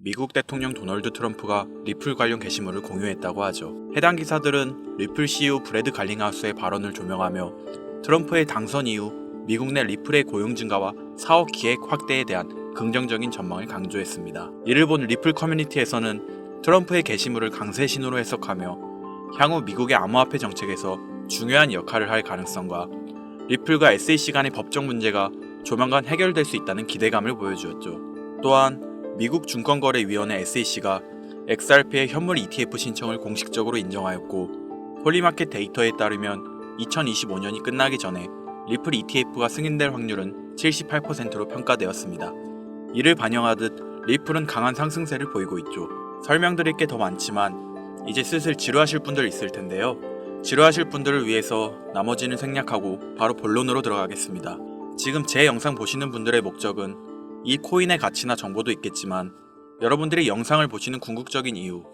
미국 대통령 도널드 트럼프가 리플 관련 게시물을 공유했다고 하죠. 해당 기사들은 리플 CEO 브래드 갈링하우스의 발언을 조명하며 트럼프의 당선 이후 미국 내 리플의 고용 증가와 사업 기획 확대에 대한 긍정적인 전망을 강조했습니다. 이를 본 리플 커뮤니티에서는 트럼프의 게시물을 강세 신호로 해석하며 향후 미국의 암호화폐 정책에서 중요한 역할을 할 가능성과 리플과 SEC 간의 법적 문제가 조만간 해결될 수 있다는 기대감을 보여주었죠. 또한 미국 증권거래위원회 SEC가 XRP의 현물 ETF 신청을 공식적으로 인정하였고 폴리마켓 데이터에 따르면 2025년이 끝나기 전에 리플 ETF가 승인될 확률은 78%로 평가되었습니다. 이를 반영하듯 리플은 강한 상승세를 보이고 있죠. 설명드릴 게 더 많지만 이제 슬슬 지루하실 분들 있을 텐데요. 지루하실 분들을 위해서 나머지는 생략하고 바로 본론으로 들어가겠습니다. 지금 제 영상 보시는 분들의 목적은 이 코인의 가치나 정보도 있겠지만 여러분들이 영상을 보시는 궁극적인 이유,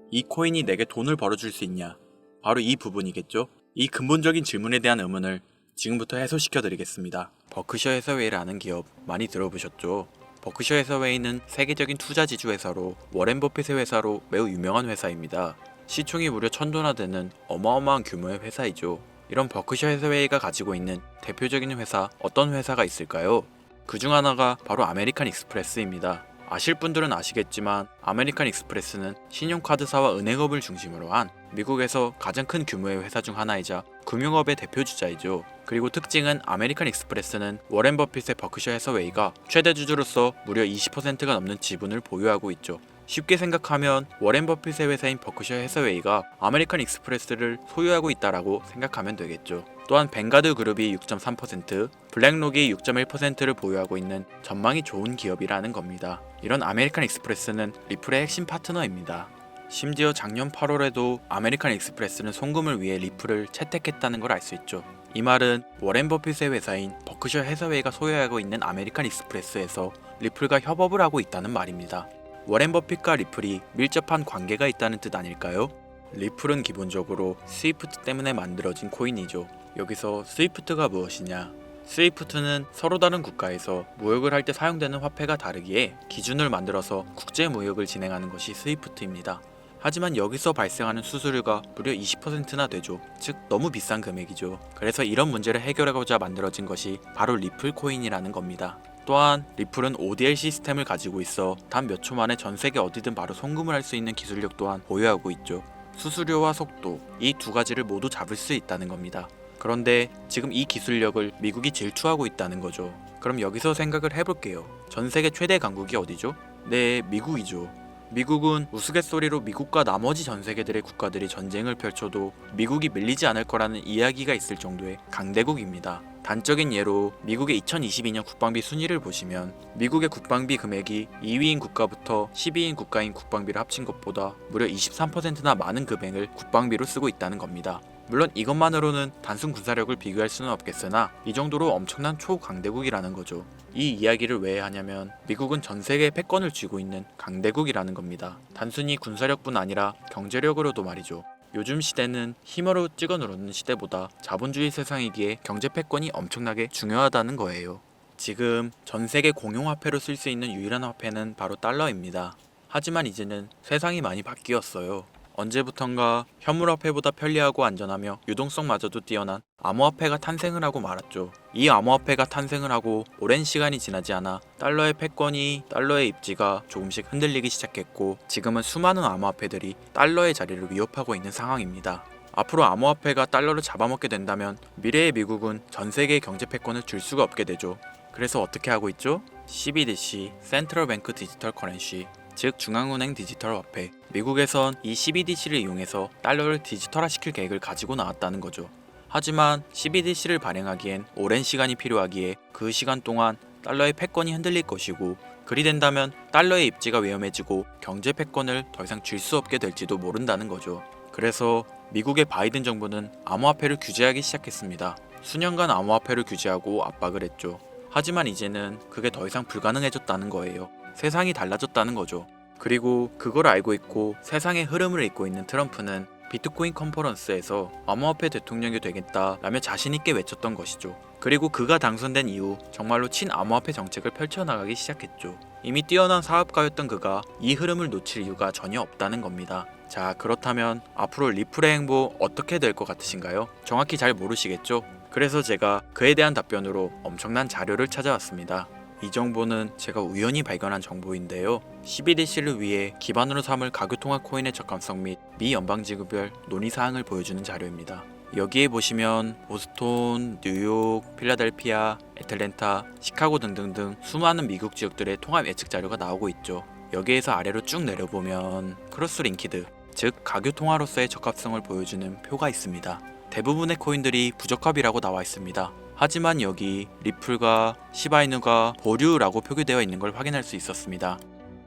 이 코인이 내게 돈을 벌어줄 수 있냐, 바로 이 부분이겠죠. 이 근본적인 질문에 대한 의문을 지금부터 해소시켜 드리겠습니다. 버크셔 해서웨이라는 기업 많이 들어보셨죠? 버크셔 해서웨이는 세계적인 투자 지주 회사로 워렌 버핏의 회사로 매우 유명한 회사입니다. 시총이 무려 1000조나 되는 어마어마한 규모의 회사이죠. 이런 버크셔 해서웨이가 가지고 있는 대표적인 회사, 어떤 회사가 있을까요? 그 중 하나가 바로 아메리칸 익스프레스입니다. 아실 분들은 아시겠지만 아메리칸 익스프레스는 신용카드사와 은행업을 중심으로 한 미국에서 가장 큰 규모의 회사 중 하나이자 금융업의 대표주자이죠. 그리고 특징은 아메리칸 익스프레스는 워렌 버핏의 버크셔 해서웨이가 최대 주주로서 무려 20%가 넘는 지분을 보유하고 있죠. 쉽게 생각하면 워렌 버핏의 회사인 버크셔 해서웨이가 아메리칸 익스프레스를 소유하고 있다라고 생각하면 되겠죠. 또한 뱅가드 그룹이 6.3%, 블랙록이 6.1%를 보유하고 있는 전망이 좋은 기업이라는 겁니다. 이런 아메리칸 익스프레스는 리플의 핵심 파트너입니다. 심지어 작년 8월에도 아메리칸 익스프레스는 송금을 위해 리플을 채택했다는 걸 알 수 있죠. 이 말은 워렌 버핏의 회사인 버크셔 해서웨이가 소유하고 있는 아메리칸 익스프레스에서 리플과 협업을 하고 있다는 말입니다. 워렌 버핏과 리플이 밀접한 관계가 있다는 뜻 아닐까요? 리플은 기본적으로 스위프트 때문에 만들어진 코인이죠. 여기서 스위프트가 무엇이냐? 스위프트는 서로 다른 국가에서 무역을 할 때 사용되는 화폐가 다르기에 기준을 만들어서 국제 무역을 진행하는 것이 스위프트입니다. 하지만 여기서 발생하는 수수료가 무려 20%나 되죠. 즉 너무 비싼 금액이죠. 그래서 이런 문제를 해결하고자 만들어진 것이 바로 리플 코인이라는 겁니다. 또한 리플은 ODL 시스템을 가지고 있어 단 몇 초 만에 전 세계 어디든 바로 송금을 할 수 있는 기술력 또한 보유하고 있죠. 수수료와 속도, 이 두 가지를 모두 잡을 수 있다는 겁니다. 그런데 지금 이 기술력을 미국이 질투하고 있다는 거죠. 그럼 여기서 생각을 해볼게요. 전 세계 최대 강국이 어디죠? 네, 미국이죠. 미국은 우스갯소리로 미국과 나머지 전 세계들의 국가들이 전쟁을 펼쳐도 미국이 밀리지 않을 거라는 이야기가 있을 정도의 강대국입니다. 단적인 예로 미국의 2022년 국방비 순위를 보시면 미국의 국방비 금액이 2위인 국가부터 10위인 국가인 국방비를 합친 것보다 무려 23%나 많은 금액을 국방비로 쓰고 있다는 겁니다. 물론 이것만으로는 단순 군사력을 비교할 수는 없겠으나 이 정도로 엄청난 초강대국이라는 거죠. 이 이야기를 왜 하냐면 미국은 전 세계의 패권을 쥐고 있는 강대국이라는 겁니다. 단순히 군사력뿐 아니라 경제력으로도 말이죠. 요즘 시대는 힘으로 찍어 누르는 시대보다 자본주의 세상이기에 경제 패권이 엄청나게 중요하다는 거예요. 지금 전 세계 공용화폐로 쓸 수 있는 유일한 화폐는 바로 달러입니다. 하지만 이제는 세상이 많이 바뀌었어요. 언제부턴가 현물화폐보다 편리하고 안전하며 유동성마저도 뛰어난 암호화폐가 탄생을 하고 말았죠. 이 암호화폐가 탄생을 하고 오랜 시간이 지나지 않아 달러의 패권이, 달러의 입지가 조금씩 흔들리기 시작했고 지금은 수많은 암호화폐들이 달러의 자리를 위협하고 있는 상황입니다. 앞으로 암호화폐가 달러를 잡아먹게 된다면 미래의 미국은 전 세계의 경제 패권을 줄 수가 없게 되죠. 그래서 어떻게 하고 있죠? CBDC, 센트럴 뱅크 디지털 커런시, 즉 중앙은행 디지털 화폐. 미국에선 이 CBDC를 이용해서 달러를 디지털화시킬 계획을 가지고 나왔다는 거죠. 하지만 CBDC를 발행하기엔 오랜 시간이 필요하기에 그 시간 동안 달러의 패권이 흔들릴 것이고 그리 된다면 달러의 입지가 위험해지고 경제 패권을 더 이상 줄 수 없게 될지도 모른다는 거죠. 그래서 미국의 바이든 정부는 암호화폐를 규제하기 시작했습니다. 수년간 암호화폐를 규제하고 압박을 했죠. 하지만 이제는 그게 더 이상 불가능해졌다는 거예요. 세상이 달라졌다는 거죠. 그리고 그걸 알고 있고 세상의 흐름을 읽고 있는 트럼프는 비트코인 컨퍼런스에서 암호화폐 대통령이 되겠다라며 자신있게 외쳤던 것이죠. 그리고 그가 당선된 이후 정말로 친암호화폐 정책을 펼쳐나가기 시작했죠. 이미 뛰어난 사업가였던 그가 이 흐름을 놓칠 이유가 전혀 없다는 겁니다. 자, 그렇다면 앞으로 리플의 행보 어떻게 될 것 같으신가요? 정확히 잘 모르시겠죠? 그래서 제가 그에 대한 답변으로 엄청난 자료를 찾아왔습니다. 이 정보는 제가 우연히 발견한 정보인데요. CBDC를 위해 기반으로 삼을 가교통화 코인의 적합성 및 미 연방지구별 논의사항을 보여주는 자료입니다. 여기에 보시면 보스톤, 뉴욕, 필라델피아, 애틀랜타, 시카고 등등등 수많은 미국 지역들의 통합 예측 자료가 나오고 있죠. 여기에서 아래로 쭉 내려보면 크로스링키드, 즉 가교통화로서의 적합성을 보여주는 표가 있습니다. 대부분의 코인들이 부적합이라고 나와 있습니다. 하지만 여기 리플과 시바이누가 보류라고 표기되어 있는 걸 확인할 수 있었습니다.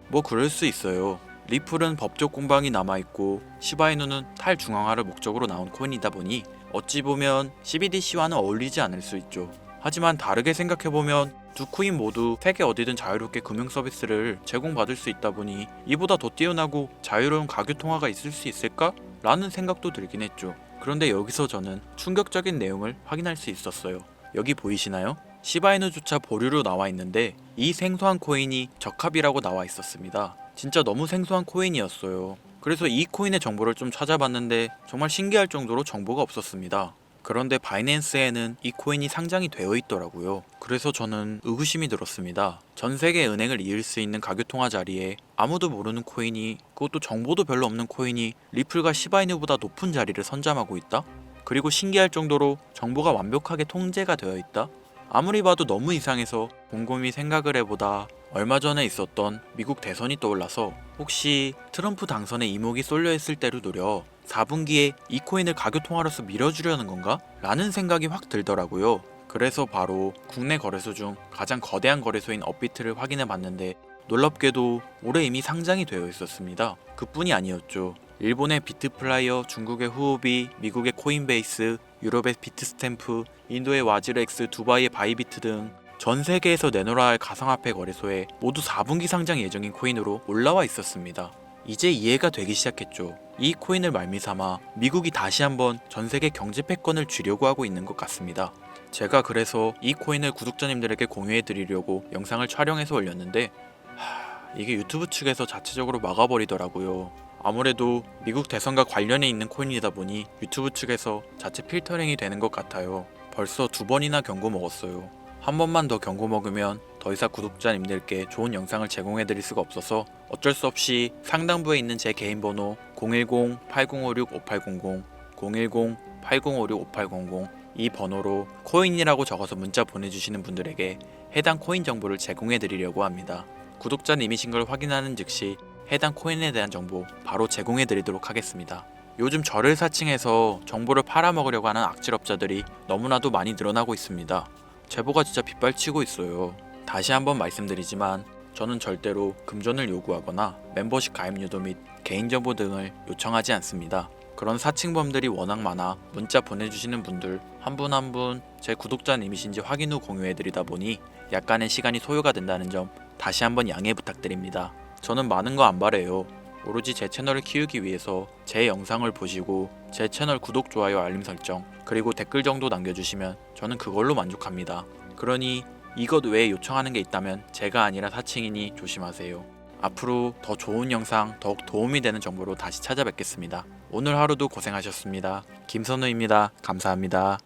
뭐 그럴 수 있어요. 리플은 법적 공방이 남아있고 시바이누는 탈중앙화를 목적으로 나온 코인이다 보니 어찌 보면 CBDC와는 어울리지 않을 수 있죠. 하지만 다르게 생각해보면 두 코인 모두 세계 어디든 자유롭게 금융 서비스를 제공받을 수 있다 보니 이보다 더 뛰어나고 자유로운 가교통화가 있을 수 있을까? 라는 생각도 들긴 했죠. 그런데 여기서 저는 충격적인 내용을 확인할 수 있었어요. 여기 보이시나요? 시바이누조차 보류로 나와 있는데 이 생소한 코인이 적합이라고 나와 있었습니다. 진짜 너무 생소한 코인이었어요. 그래서 이 코인의 정보를 좀 찾아봤는데 정말 신기할 정도로 정보가 없었습니다. 그런데 바이낸스에는 이 코인이 상장이 되어 있더라고요. 그래서 저는 의구심이 들었습니다. 전 세계 은행을 이을 수 있는 가교통화 자리에 아무도 모르는 코인이, 그것도 정보도 별로 없는 코인이 리플과 시바이누보다 높은 자리를 선점하고 있다? 그리고 신기할 정도로 정보가 완벽하게 통제가 되어 있다? 아무리 봐도 너무 이상해서 곰곰이 생각을 해보다 얼마 전에 있었던 미국 대선이 떠올라서 혹시 트럼프 당선에 이목이 쏠려 있을 때를 노려 4분기에 이 코인을 가교통화로서 밀어주려는 건가? 라는 생각이 확 들더라고요. 그래서 바로 국내 거래소 중 가장 거대한 거래소인 업비트를 확인해 봤는데 놀랍게도 올해 이미 상장이 되어 있었습니다. 그뿐이 아니었죠. 일본의 비트플라이어, 중국의 후오비, 미국의 코인베이스, 유럽의 비트스탬프, 인도의 와즈렉스, 두바이의 바이비트 등 전 세계에서 내놓아야 할 가상화폐 거래소에 모두 4분기 상장 예정인 코인으로 올라와 있었습니다. 이제 이해가 되기 시작했죠. 이 코인을 말미삼아 미국이 다시 한번 전 세계 경제 패권을 쥐려고 하고 있는 것 같습니다. 제가 그래서 이 코인을 구독자님들에게 공유해 드리려고 영상을 촬영해서 올렸는데 이게 유튜브 측에서 자체적으로 막아버리더라고요. 아무래도 미국 대선과 관련해 있는 코인이다 보니 유튜브 측에서 자체 필터링이 되는 것 같아요. 벌써 2번이나 경고 먹었어요. 한 번만 더 경고 먹으면 더 이상 구독자님들께 좋은 영상을 제공해 드릴 수가 없어서 어쩔 수 없이 상단부에 있는 제 개인 번호 010-8056-5800, 010-8056-5800 이 번호로 코인이라고 적어서 문자 보내주시는 분들에게 해당 코인 정보를 제공해 드리려고 합니다. 구독자님이신 걸 확인하는 즉시 해당 코인에 대한 정보 바로 제공해 드리도록 하겠습니다. 요즘 저를 사칭해서 정보를 팔아먹으려고 하는 악질업자들이 너무나도 많이 늘어나고 있습니다. 제보가 진짜 빗발치고 있어요. 다시 한번 말씀드리지만 저는 절대로 금전을 요구하거나 멤버십 가입 유도 및 개인정보 등을 요청하지 않습니다. 그런 사칭범들이 워낙 많아 문자 보내주시는 분들 한 분 한 분 제 구독자님이신지 확인 후 공유해드리다 보니 약간의 시간이 소요가 된다는 점 다시 한번 양해 부탁드립니다. 저는 많은 거 안 바래요. 오로지 제 채널을 키우기 위해서 제 영상을 보시고 제 채널 구독, 좋아요, 알림 설정 그리고 댓글 정도 남겨주시면 저는 그걸로 만족합니다. 그러니 이것 외에 요청하는 게 있다면 제가 아니라 사칭이니 조심하세요. 앞으로 더 좋은 영상, 더욱 도움이 되는 정보로 다시 찾아뵙겠습니다. 오늘 하루도 고생하셨습니다. 김선우입니다. 감사합니다.